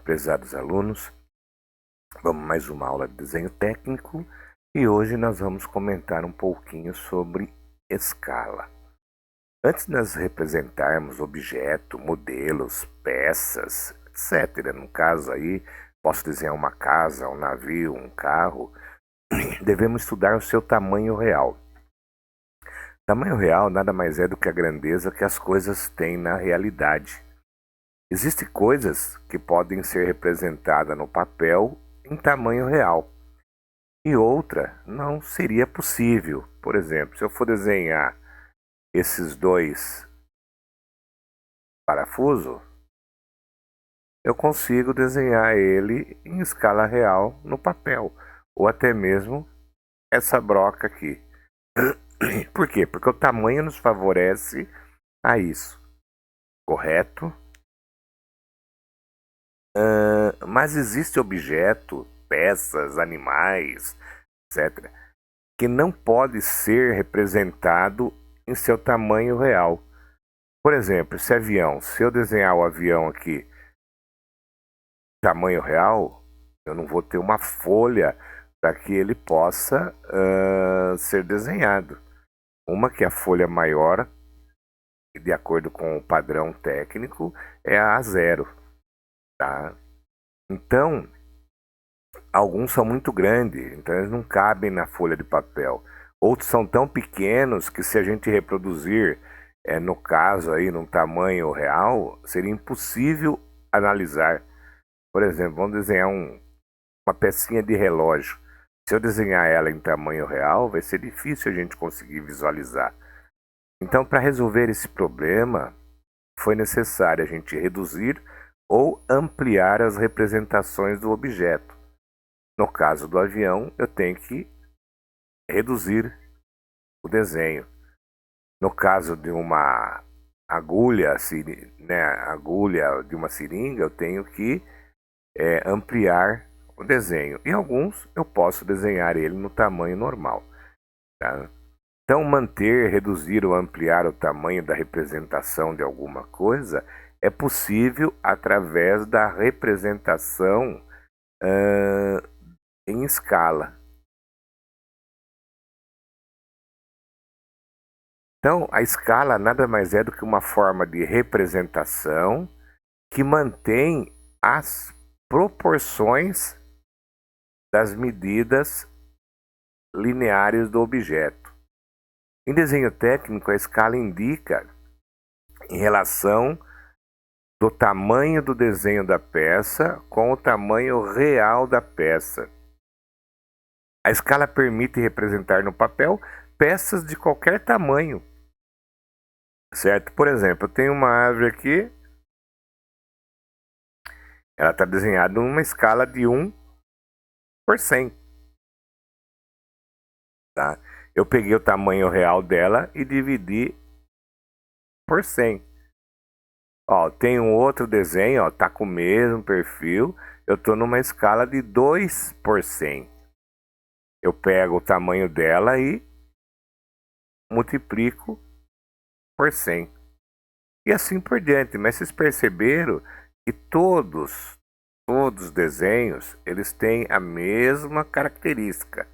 Prezados alunos, vamos mais uma aula de desenho técnico e hoje nós vamos comentar um pouquinho sobre escala. Antes de nós representarmos objeto, modelos, peças, etc., no caso aí, posso desenhar uma casa, um navio, um carro, devemos estudar o seu tamanho real. Tamanho real nada mais é do que a grandeza que as coisas têm na realidade. Existem coisas que podem ser representadas no papel em tamanho real e outra não seria possível. Por exemplo, se eu for desenhar esses dois parafusos, eu consigo desenhar ele em escala real no papel, ou até mesmo essa broca aqui. Por quê? Porque o tamanho nos favorece a isso, correto? Mas existe objeto, peças, animais, etc., que não pode ser representado em seu tamanho real. Por exemplo, esse avião, se eu desenhar o avião aqui tamanho real, eu não vou ter uma folha para que ele possa ser desenhado. Uma que é a folha maior, de acordo com o padrão técnico, é a A0, tá? Então, alguns são muito grandes, então eles não cabem na folha de papel. Outros são tão pequenos que se a gente reproduzir, no caso aí, num tamanho real, seria impossível analisar. Por exemplo, vamos desenhar uma pecinha de relógio. Se eu desenhar ela em tamanho real, vai ser difícil a gente conseguir visualizar. Então, para resolver esse problema, foi necessário a gente reduzir ou ampliar as representações do objeto. No caso do avião, eu tenho que reduzir o desenho. No caso de uma agulha, agulha de uma seringa, eu tenho que ampliar o desenho. E alguns eu posso desenhar ele no tamanho normal. Tá? Então, manter, reduzir ou ampliar o tamanho da representação de alguma coisa é possível através da representação em escala. Então, a escala nada mais é do que uma forma de representação que mantém as proporções das medidas lineares do objeto. Em desenho técnico, a escala indica em relação do tamanho do desenho da peça com o tamanho real da peça. A escala permite representar no papel peças de qualquer tamanho, certo? Por exemplo, eu tenho uma árvore aqui, ela está desenhada numa escala de 1/100, tá? Eu peguei o tamanho real dela e dividi por 100. Ó, tem um outro desenho, ó, tá com o mesmo perfil, eu estou numa escala de 2/100. Eu pego o tamanho dela e multiplico por 100. E assim por diante. Mas vocês perceberam que todos os desenhos, eles têm a mesma característica,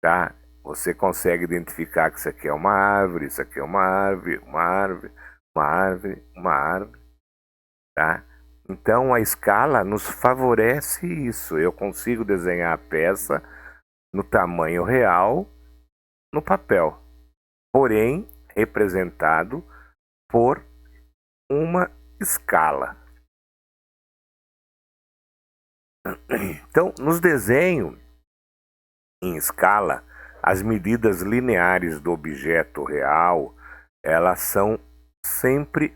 tá? Você consegue identificar que isso aqui é uma árvore, isso aqui é uma árvore, uma árvore, uma árvore, uma árvore, tá? Então a escala nos favorece isso. Eu consigo desenhar a peça no tamanho real no papel, porém representado por uma escala. Então, nos desenhos em escala, as medidas lineares do objeto real, elas são sempre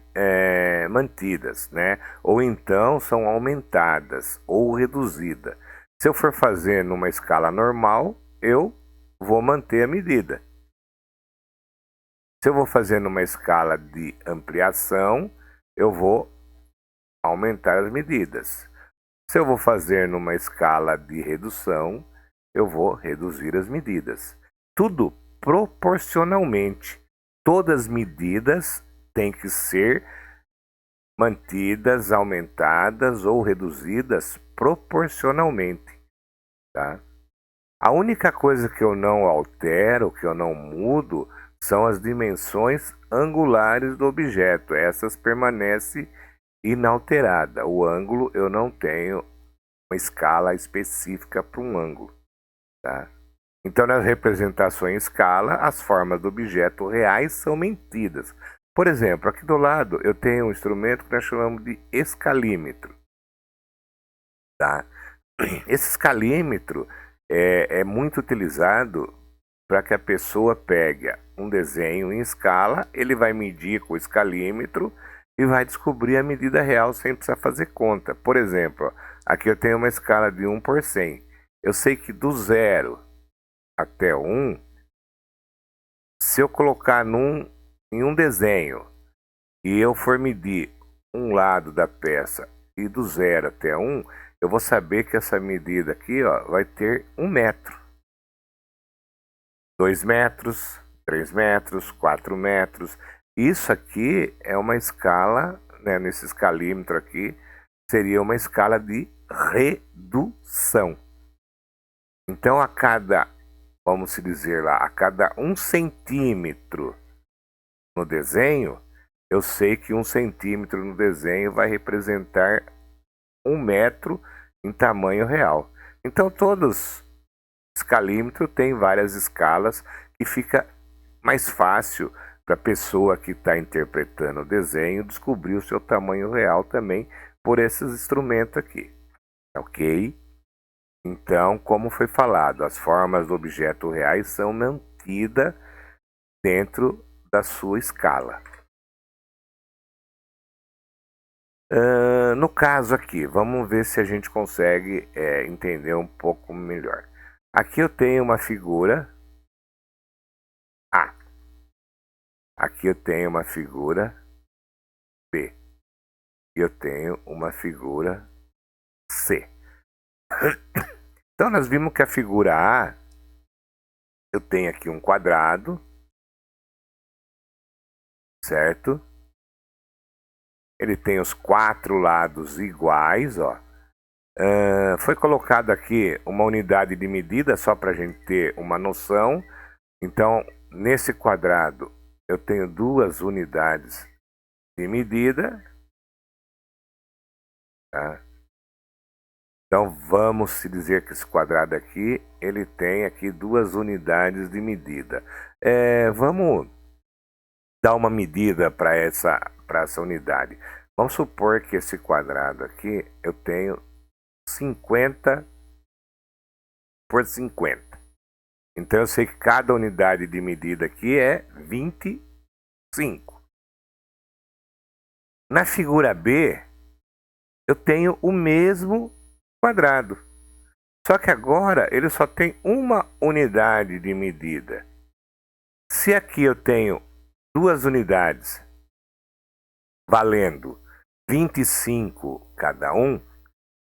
mantidas, né? Ou então são aumentadas ou reduzidas. Se eu for fazer numa escala normal, eu vou manter a medida. Se eu vou fazer numa escala de ampliação, eu vou aumentar as medidas. Se eu vou fazer numa escala de redução, eu vou reduzir as medidas. Tudo proporcionalmente. Todas as medidas têm que ser mantidas, aumentadas ou reduzidas proporcionalmente, tá? A única coisa que eu não altero, que eu não mudo, são as dimensões angulares do objeto. Essas permanecem inalteradas. O ângulo eu não tenho uma escala específica para um ângulo, tá? Então, nas representações em escala, as formas do objeto reais são mantidas. Por exemplo, aqui do lado eu tenho um instrumento que nós chamamos de escalímetro, tá? Esse escalímetro é muito utilizado para que a pessoa pegue um desenho em escala, ele vai medir com o escalímetro e vai descobrir a medida real sem precisar fazer conta. Por exemplo, aqui eu tenho uma escala de 1 por 100. Eu sei que do 0 até 1, se eu colocar em um desenho e eu for medir um lado da peça e do 0 até 1, eu vou saber que essa medida aqui, ó, vai ter 1 metro, 2 metros, 3 metros, 4 metros. Isso aqui é uma escala, né, nesse escalímetro aqui, seria uma escala de redução. Então, vamos dizer lá, a cada 1 centímetro no desenho, eu sei que 1 centímetro no desenho vai representar 1 metro em tamanho real. Então, todos escalímetro tem várias escalas que fica mais fácil para a pessoa que está interpretando o desenho descobrir o seu tamanho real também por esses instrumentos aqui, ok? Então, como foi falado, as formas do objeto reais são mantidas dentro da sua escala. No caso aqui, vamos ver se a gente consegue entender um pouco melhor. Aqui eu tenho uma figura A. Aqui eu tenho uma figura B. E eu tenho uma figura C. Então nós vimos que a figura A, eu tenho aqui um quadrado, certo? Ele tem os 4 lados iguais, ó. Foi colocado aqui uma unidade de medida só para a gente ter uma noção. Então, nesse quadrado, eu tenho 2 unidades de medida, tá? Então, vamos se dizer que esse quadrado aqui, ele tem aqui 2 unidades de medida. Vamos dar uma medida para essa unidade. Vamos supor que esse quadrado aqui, eu tenho 50 por 50. Então, eu sei que cada unidade de medida aqui é 25. Na figura B, eu tenho o mesmo quadrado. Só que agora ele só tem uma unidade de medida. Se aqui eu tenho 2 unidades valendo 25 cada um,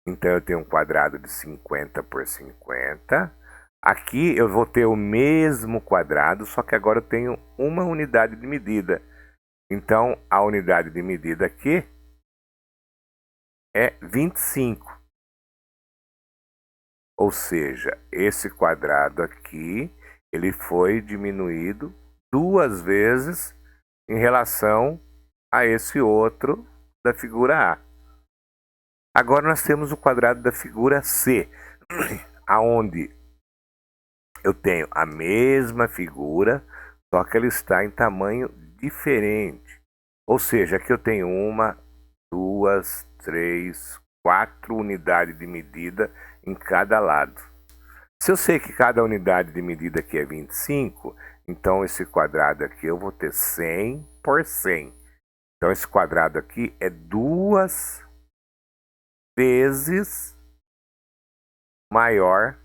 então eu tenho um quadrado de 50 por 50. Aqui eu vou ter o mesmo quadrado, só que agora eu tenho uma unidade de medida. Então a unidade de medida aqui é 25. Ou seja, esse quadrado aqui, ele foi diminuído 2 vezes em relação a esse outro da figura A. Agora nós temos o quadrado da figura C, aonde eu tenho a mesma figura, só que ela está em tamanho diferente. Ou seja, aqui eu tenho 1, 2, 3, 4 unidades de medida em cada lado. Se eu sei que cada unidade de medida aqui é 25, então esse quadrado aqui eu vou ter 100 por 100. Então esse quadrado aqui é 2 vezes maior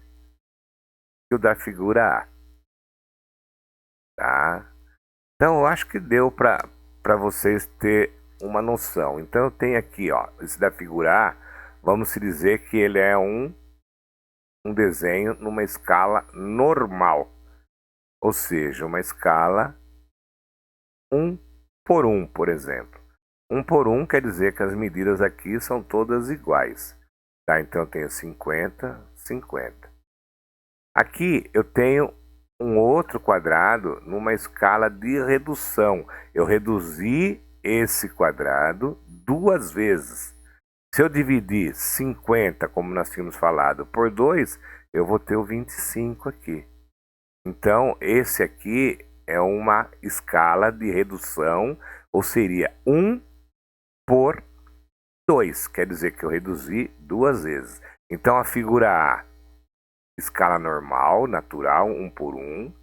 que o da figura A. Tá? Então eu acho que deu para vocês ter uma noção. Então eu tenho aqui, ó, esse da figura A, vamos se dizer que ele é um desenho numa escala normal, ou seja, uma escala 1 por 1, por exemplo. 1 por 1 quer dizer que as medidas aqui são todas iguais. Tá? Então eu tenho 50, 50. Aqui eu tenho um outro quadrado numa escala de redução. Eu reduzi esse quadrado duas vezes. Se eu dividir 50, como nós tínhamos falado, por 2, eu vou ter o 25 aqui. Então, esse aqui é uma escala de redução, ou seria 1 por 2. Quer dizer que eu reduzi duas vezes. Então, a figura A, escala normal, natural, 1 por 1.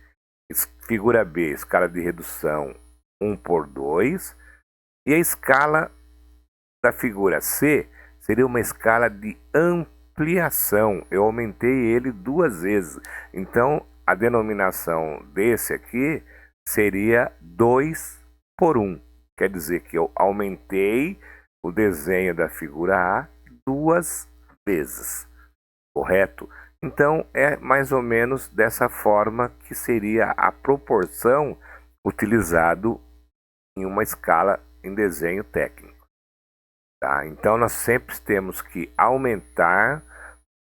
Figura B, escala de redução, 1 por 2. E a escala da figura C seria uma escala de ampliação. Eu aumentei ele duas vezes. Então, a denominação desse aqui seria 2 por 1. Quer dizer que eu aumentei o desenho da figura A duas vezes. Correto? Então, é mais ou menos dessa forma que seria a proporção utilizado em uma escala em desenho técnico. Tá? Então, nós sempre temos que aumentar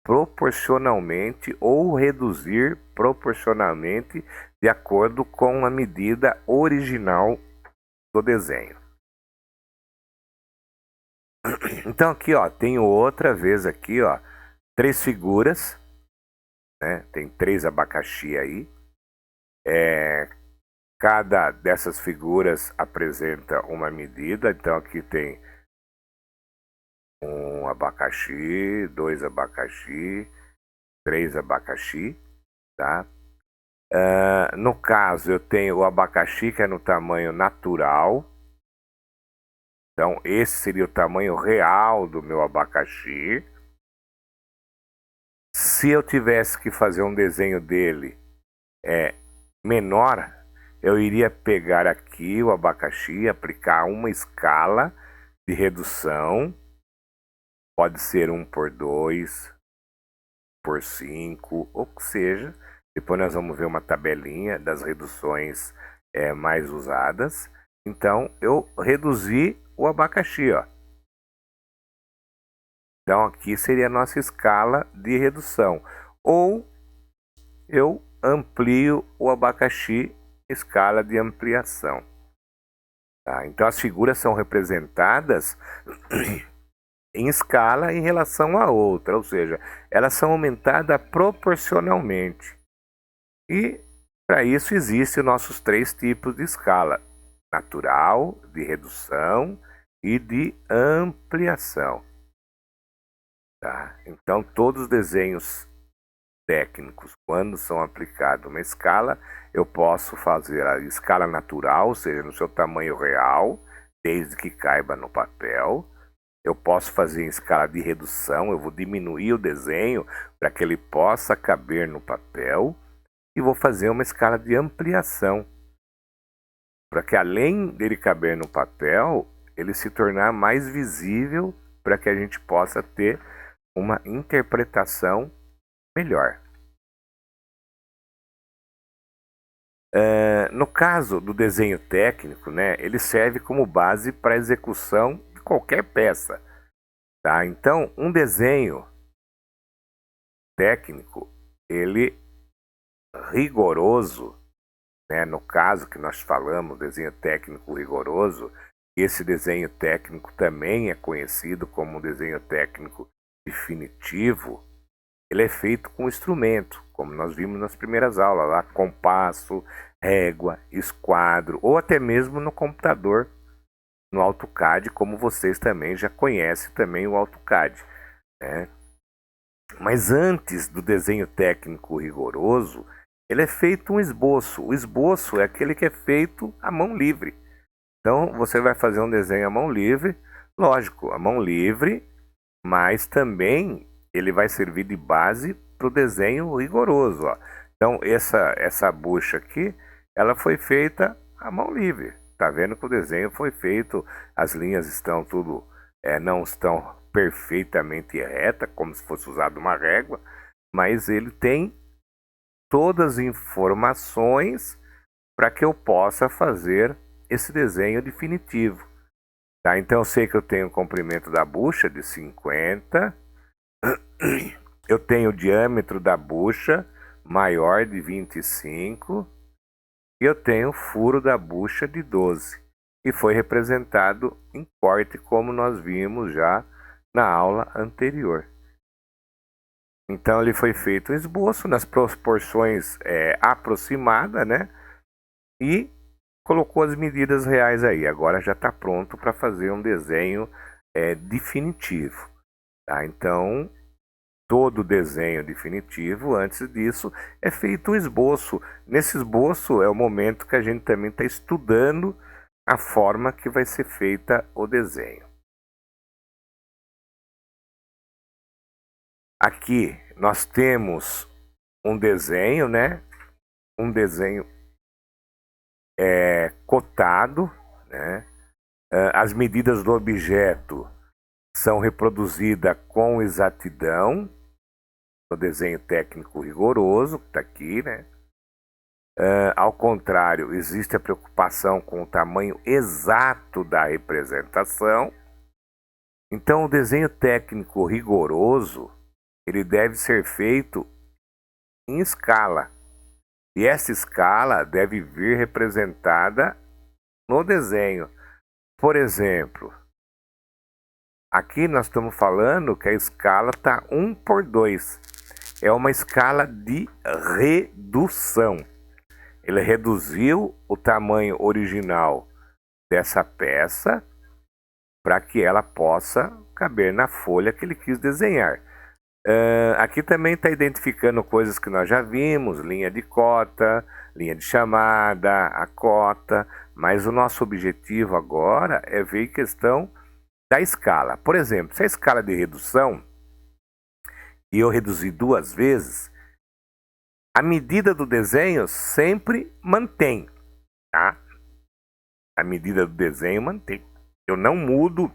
proporcionalmente ou reduzir proporcionalmente de acordo com a medida original do desenho. Então, aqui, ó, tenho outra vez aqui, ó, 3 figuras, né? Tem 3 abacaxi aí. Cada dessas figuras apresenta uma medida. Então aqui tem um abacaxi, 2 abacaxi, 3 abacaxi, tá? No caso, eu tenho o abacaxi que é no tamanho natural. Então esse seria o tamanho real do meu abacaxi. Se eu tivesse que fazer um desenho dele menor, eu iria pegar aqui o abacaxi, aplicar uma escala de redução. Pode ser 1 por 2, por 5, ou que seja. Depois nós vamos ver uma tabelinha das reduções mais usadas. Então, eu reduzi o abacaxi, ó. Então, aqui seria a nossa escala de redução. Ou eu amplio o abacaxi, escala de ampliação. Tá? Então, as figuras são representadas em escala em relação à outra, ou seja, elas são aumentadas proporcionalmente. E para isso existem nossos 3 tipos de escala: natural, de redução e de ampliação. Tá? Então, todos os desenhos técnicos, quando são aplicados uma escala, eu posso fazer a escala natural, ou seja, no seu tamanho real, desde que caiba no papel. Eu posso fazer em escala de redução, eu vou diminuir o desenho para que ele possa caber no papel. E vou fazer uma escala de ampliação, para que além dele caber no papel, ele se tornar mais visível para que a gente possa ter uma interpretação melhor. No caso do desenho técnico, né, ele serve como base para a execução de qualquer peça. Tá? Então, um desenho técnico, ele rigoroso, né, no caso que nós falamos, desenho técnico rigoroso, esse desenho técnico também é conhecido como desenho técnico definitivo. Ele é feito com instrumento, como nós vimos nas primeiras aulas, lá, compasso, régua, esquadro, ou até mesmo no computador, no AutoCAD, como vocês também já conhecem também o AutoCAD, né? Mas antes do desenho técnico rigoroso, ele é feito um esboço. O esboço é aquele que é feito à mão livre. Então, você vai fazer um desenho à mão livre, lógico, à mão livre, mas também ele vai servir de base para o desenho rigoroso. Ó. Então, essa bucha aqui, ela foi feita à mão livre. Tá vendo que o desenho foi feito, as linhas estão tudo, não estão perfeitamente reta, como se fosse usado uma régua, mas ele tem todas as informações para que eu possa fazer esse desenho definitivo. Tá? Então eu sei que eu tenho o comprimento da bucha de 50, eu tenho o diâmetro da bucha maior de 25 e eu tenho o furo da bucha de 12, que foi representado em corte como nós vimos já na aula anterior. Então ele foi feito um esboço nas proporções aproximadas, né? E colocou as medidas reais aí. Agora já está pronto para fazer um desenho definitivo. Tá? Então, todo desenho definitivo, antes disso, é feito um esboço. Nesse esboço é o momento que a gente também está estudando a forma que vai ser feita o desenho. Aqui nós temos um desenho, né? Um desenho cotado, né? As medidas do objeto são reproduzidas com exatidão no desenho técnico rigoroso, que está aqui, né? Ao contrário, existe a preocupação com o tamanho exato da representação. Então, o desenho técnico rigoroso ele deve ser feito em escala. E essa escala deve vir representada no desenho. Por exemplo, aqui nós estamos falando que a escala está 1/2. É uma escala de redução. Ele reduziu o tamanho original dessa peça para que ela possa caber na folha que ele quis desenhar. Aqui também está identificando coisas que nós já vimos, linha de cota, linha de chamada, a cota, mas o nosso objetivo agora é ver a questão da escala. Por exemplo, se a escala de redução, e eu reduzir 2 vezes, a medida do desenho sempre mantém, tá? A medida do desenho mantém. Eu não mudo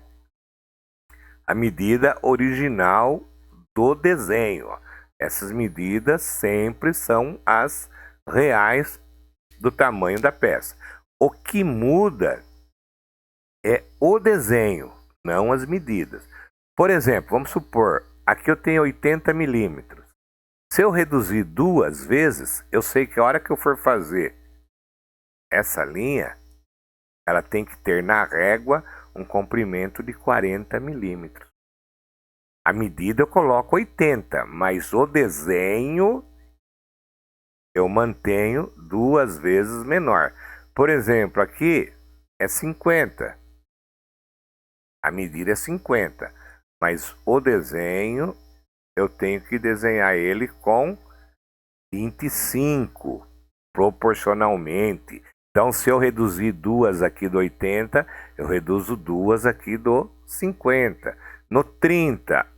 a medida original do desenho. Essas medidas sempre são as reais do tamanho da peça. O que muda é o desenho, não as medidas. Por exemplo, vamos supor, aqui eu tenho 80 milímetros. Se eu reduzir 2 vezes, eu sei que a hora que eu for fazer essa linha, ela tem que ter na régua um comprimento de 40 milímetros. A medida eu coloco 80, mas o desenho eu mantenho 2 vezes menor. Por exemplo, aqui é 50. A medida é 50, mas o desenho eu tenho que desenhar ele com 25, proporcionalmente. Então, se eu reduzir 2 aqui do 80, eu reduzo 2 aqui do 50. No 30,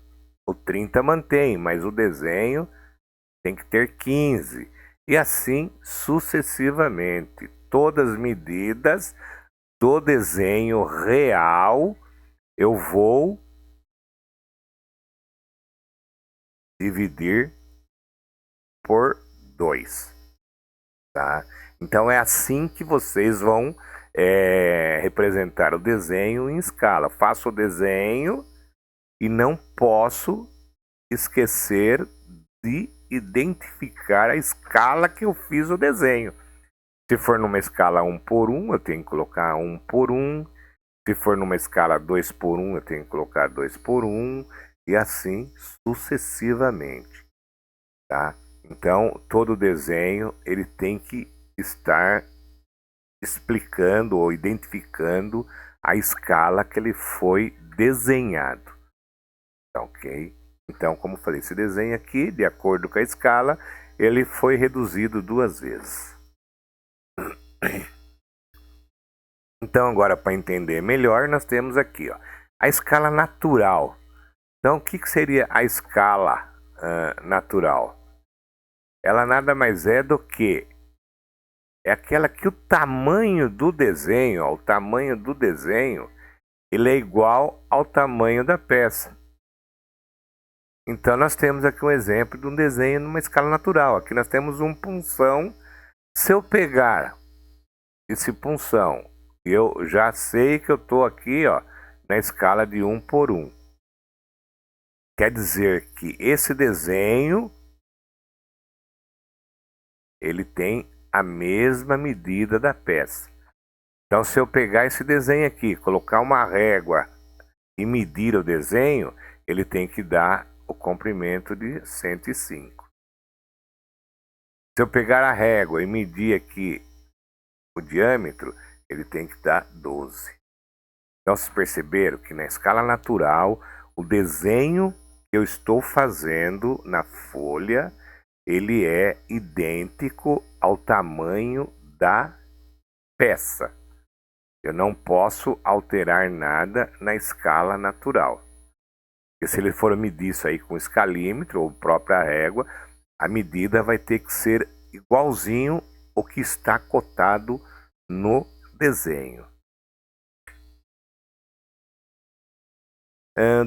o 30 mantém, mas o desenho tem que ter 15. E assim sucessivamente. Todas as medidas do desenho real eu vou dividir por 2. Tá? Então é assim que vocês vão representar o desenho em escala. Faço o desenho e não posso esquecer de identificar a escala que eu fiz o desenho. Se for numa escala 1/1, eu tenho que colocar 1/1. Se for numa escala 2/1, eu tenho que colocar 2/1 e assim sucessivamente, tá? Então, todo desenho ele tem que estar explicando ou identificando a escala que ele foi desenhado, tá ok? Então, como falei, esse desenho aqui, de acordo com a escala, ele foi reduzido 2 vezes. Então, agora para entender melhor, nós temos aqui ó, a escala natural. Então, o que seria a escala natural? Ela nada mais é do que aquela que o tamanho do desenho, ó, o tamanho do desenho, ele é igual ao tamanho da peça. Então, nós temos aqui um exemplo de um desenho numa escala natural. Aqui nós temos um punção. Se eu pegar esse punção, eu já sei que eu estou aqui, ó, na escala de 1 por 1. Quer dizer que esse desenho ele tem a mesma medida da peça. Então, se eu pegar esse desenho aqui, colocar uma régua e medir o desenho, ele tem que dar o comprimento de 105. Se eu pegar a régua e medir aqui o diâmetro, ele tem que dar 12. Então, vocês perceberam que na escala natural, o desenho que eu estou fazendo na folha, ele é idêntico ao tamanho da peça. Eu não posso alterar nada na escala natural. Porque se ele for medir isso aí com escalímetro ou própria régua, a medida vai ter que ser igualzinho o que está cotado no desenho.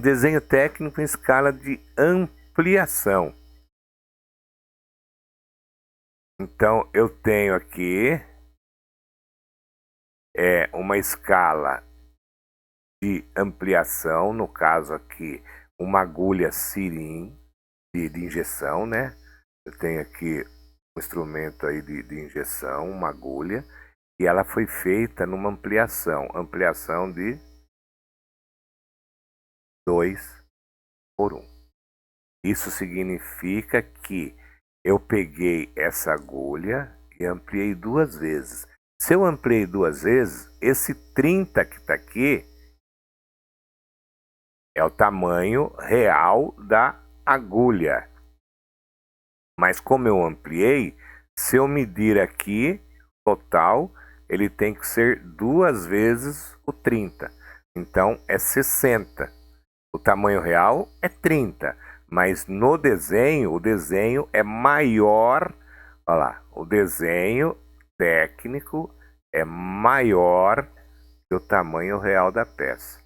Desenho técnico em escala de ampliação. Então, eu tenho aqui uma escala de ampliação, no caso aqui, uma agulha Sirin de injeção, né? Eu tenho aqui um instrumento aí de injeção, uma agulha, e ela foi feita numa ampliação de 2 por 1. Isso significa que eu peguei essa agulha e ampliei 2 vezes. Se eu ampliei 2 vezes, esse 30 que está aqui é o tamanho real da agulha. Mas como eu ampliei, se eu medir aqui, total, ele tem que ser 2 vezes o 30. Então, é 60. O tamanho real é 30, mas no desenho, o desenho é maior. Olha lá, o desenho técnico é maior que o tamanho real da peça.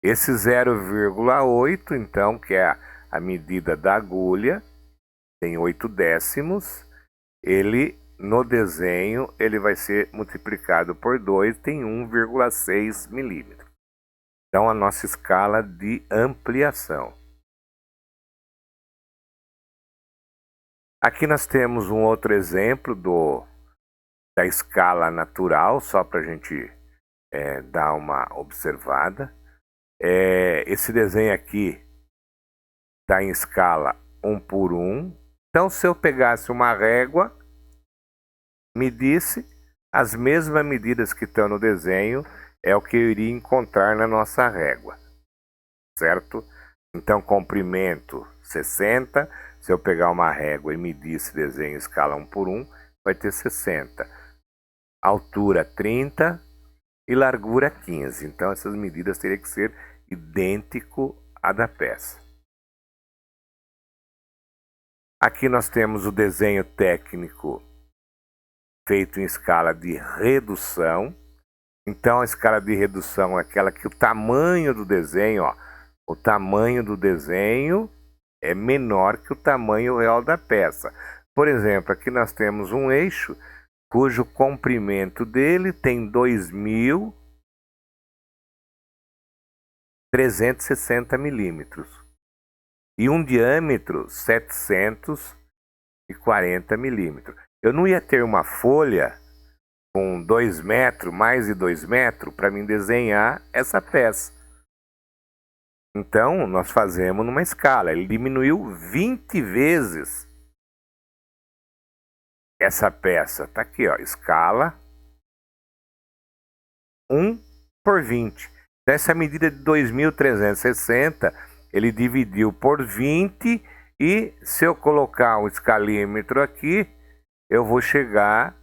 Esse 0,8, então, que é a medida da agulha, tem 8 décimos, ele no desenho ele vai ser multiplicado por 2, tem 1,6 milímetros. Então, a nossa escala de ampliação. Aqui nós temos um outro exemplo da escala natural, só para a gente dar uma observada. Esse desenho aqui está em escala 1 por 1. Então, se eu pegasse uma régua, medisse as mesmas medidas que estão no desenho, é o que eu iria encontrar na nossa régua, certo? Então, comprimento 60, se eu pegar uma régua e medir esse desenho em escala 1 por 1, vai ter 60. Altura 30 e largura 15. Então, essas medidas teriam que ser idêntico à da peça. Aqui nós temos o desenho técnico feito em escala de redução. Então, a escala de redução é aquela que o tamanho do desenho, o tamanho do desenho é menor que o tamanho real da peça. Por exemplo, aqui nós temos um eixo cujo comprimento dele tem 2.360 milímetros e um diâmetro 740 milímetros. Eu não ia ter uma folha com 2 metros, mais de 2 metros, para mim desenhar essa peça. Então, nós fazemos numa escala. Ele diminuiu 20 vezes essa peça. Está aqui, ó, escala 1 por 20. Então, essa medida de 2.360, ele dividiu por 20 e se eu colocar um escalímetro aqui, eu vou chegar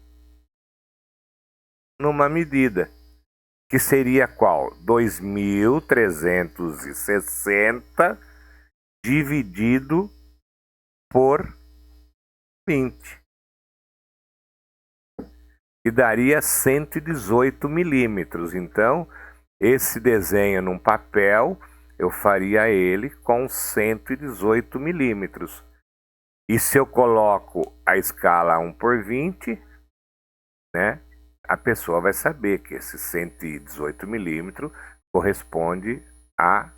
numa medida que seria qual? 2.360 dividido por 20. E daria 118 milímetros. Então, esse desenho num papel, eu faria ele com 118 milímetros. E se eu coloco a escala 1 por 20, né? A pessoa vai saber que esse 118 milímetros corresponde a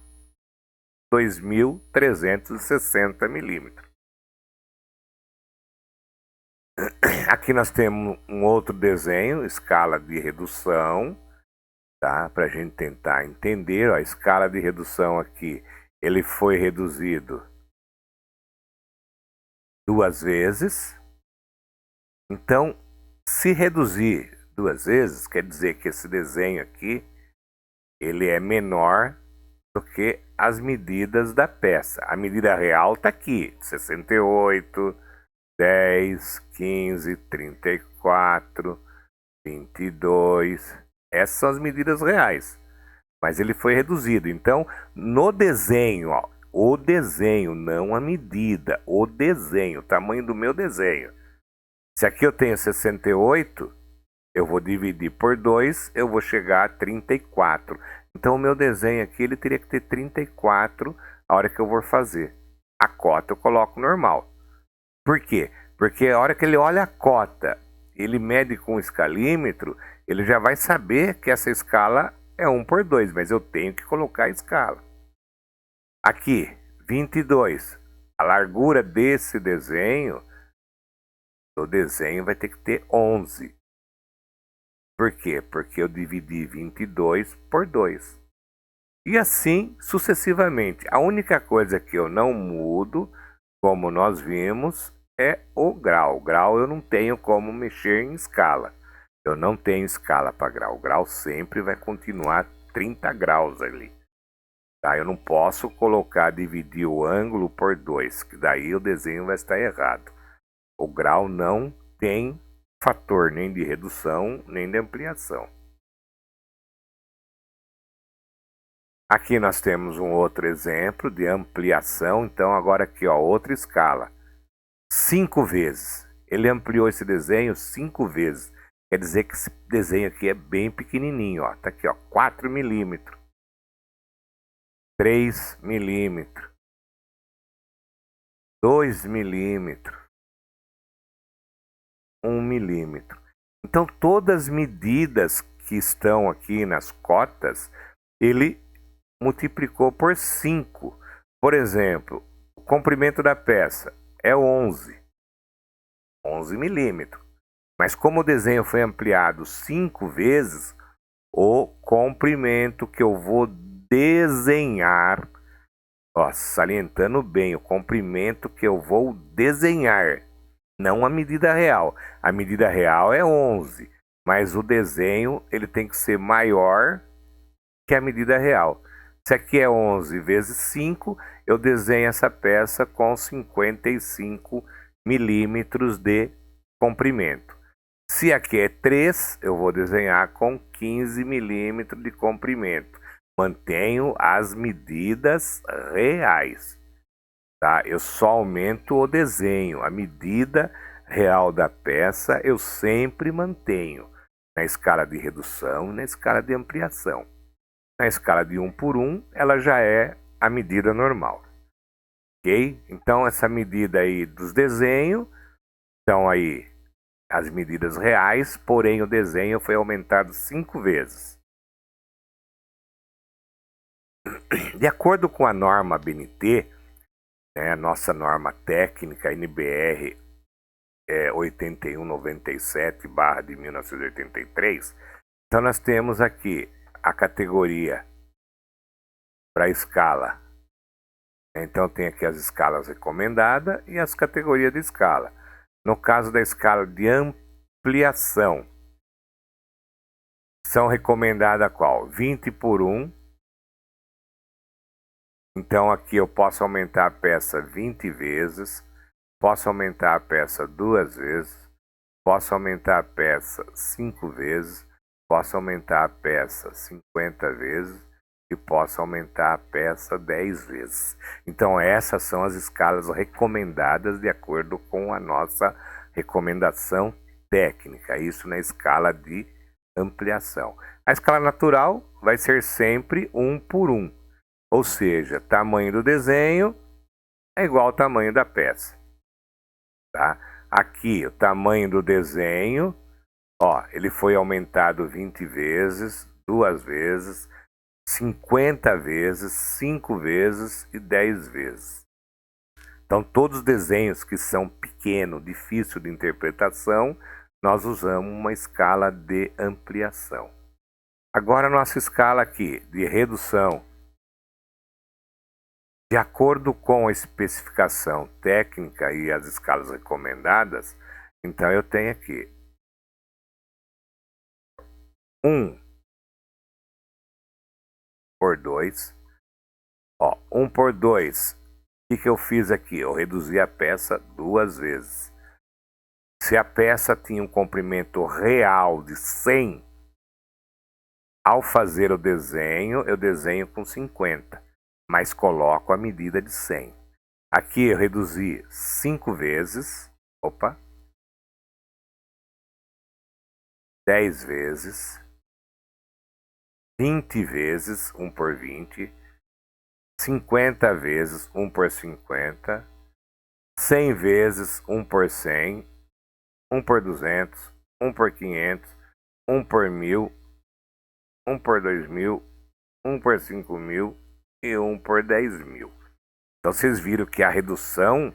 2.360 milímetros. Aqui nós temos um outro desenho, escala de redução, tá? Para a gente tentar entender, ó, a escala de redução aqui, ele foi reduzido 2 vezes. Então, se reduzir 2 vezes, quer dizer que esse desenho aqui, ele é menor do que as medidas da peça. A medida real está aqui, 68, 10, 15, 34, 22. Essas são as medidas reais. Mas ele foi reduzido. Então, no desenho, ó, o desenho, não a medida, o desenho, o tamanho do meu desenho. Se aqui eu tenho 68, eu vou dividir por 2, eu vou chegar a 34. Então, o meu desenho aqui, ele teria que ter 34 a hora que eu vou fazer. A cota eu coloco normal. Por quê? Porque a hora que ele olha a cota, ele mede com o escalímetro, ele já vai saber que essa escala é 1 por 2, mas eu tenho que colocar a escala. Aqui, 22. A largura desse desenho, o desenho vai ter que ter 11. Por quê? Porque eu dividi 22 por 2. E assim sucessivamente. A única coisa que eu não mudo, como nós vimos, é o grau. O grau eu não tenho como mexer em escala. Eu não tenho escala para grau. O grau sempre vai continuar 30 graus ali. Tá? Eu não posso colocar, dividir o ângulo por 2, que daí o desenho vai estar errado. O grau não tem fator nem de redução, nem de ampliação. Aqui nós temos um outro exemplo de ampliação. Então agora aqui, ó, outra escala. 5 vezes. Ele ampliou esse desenho 5 vezes. Quer dizer que esse desenho aqui é bem pequenininho, ó. Tá aqui, ó, 4 milímetros. 3 milímetros. 2 milímetros. 1 milímetro. Então, todas as medidas que estão aqui nas cotas, ele multiplicou por 5. Por exemplo, o comprimento da peça é 11 milímetros. Mas como o desenho foi ampliado 5 vezes, o comprimento que eu vou desenhar, ó, salientando bem, o comprimento que eu vou desenhar, não a medida real. A medida real é 11, mas o desenho ele tem que ser maior que a medida real. Se aqui é 11 vezes 5, eu desenho essa peça com 55 milímetros de comprimento. Se aqui é 3, eu vou desenhar com 15 milímetros de comprimento. Mantenho as medidas reais. Tá? Eu só aumento o desenho. A medida real da peça eu sempre mantenho na escala de redução e na escala de ampliação. Na escala de 1 por 1, ela já é a medida normal. Ok? Então, essa medida aí dos desenhos estão aí as medidas reais, porém o desenho foi aumentado 5 vezes. De acordo com a norma BNT, né, a nossa norma técnica NBR 8197/de 1983, então nós temos aqui a categoria para a escala. Então tem aqui as escalas recomendadas e as categorias de escala. No caso da escala de ampliação, são recomendadas qual? 20 por 1. Então aqui eu posso aumentar a peça 20 vezes, posso aumentar a peça 2 vezes, posso aumentar a peça 5 vezes, posso aumentar a peça 50 vezes e posso aumentar a peça 10 vezes. Então essas são as escalas recomendadas de acordo com a nossa recomendação técnica, isso na escala de ampliação. A escala natural vai ser sempre 1 por 1, ou seja, tamanho do desenho é igual ao tamanho da peça. Tá? Aqui o tamanho do desenho, ó, ele foi aumentado 20 vezes, 2 vezes, 50 vezes, 5 vezes e 10 vezes. Então, todos os desenhos que são pequenos, difícil de interpretação, nós usamos uma escala de ampliação. Agora, a nossa escala aqui de redução, de acordo com a especificação técnica e as escalas recomendadas, então eu tenho aqui 1 por 2. Ó, 1 por 2. O que eu fiz aqui? Eu reduzi a peça 2 vezes. Se a peça tinha um comprimento real de 100, ao fazer o desenho, eu desenho com 50, mas coloco a medida de 100. Aqui eu reduzi 5 vezes, 10 vezes, 20 vezes, 1 por 20, 50 vezes, 1 por 50, 100 vezes, 1 por 100, 1 por 200, 1 por 500, 1 por 1000, 1 por 2000, 1 por 5000 e 1 por 10.000. Então vocês viram que a redução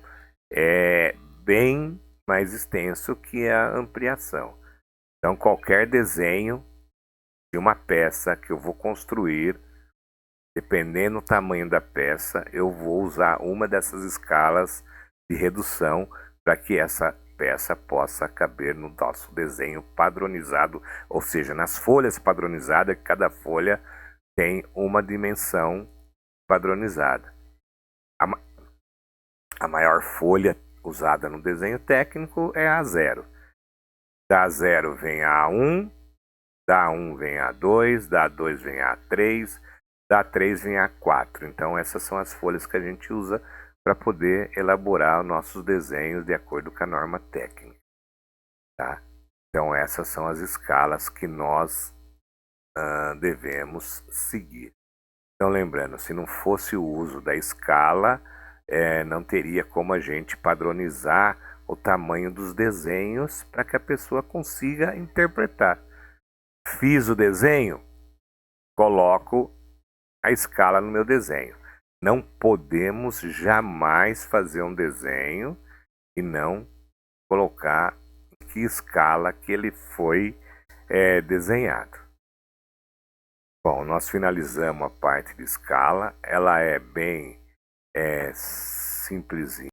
é bem mais extenso que a ampliação. Então qualquer desenho de uma peça que eu vou construir, dependendo do tamanho da peça, eu vou usar uma dessas escalas de redução para que essa peça possa caber no nosso desenho padronizado, ou seja, nas folhas padronizadas, cada folha tem uma dimensão padronizada. A maior folha usada no desenho técnico é a 0. Da 0 vem a 1, da 1 vem a 2, da 2 vem a 3, da 3 vem a 4. Então essas são as folhas que a gente usa para poder elaborar nossos desenhos de acordo com a norma técnica. Tá? Então essas são as escalas que nós devemos seguir. Então lembrando, se não fosse o uso da escala, não teria como a gente padronizar o tamanho dos desenhos para que a pessoa consiga interpretar. Fiz o desenho, coloco a escala no meu desenho. Não podemos jamais fazer um desenho e não colocar em que escala que ele foi desenhado. Bom, nós finalizamos a parte de escala. Ela é bem simplesinha.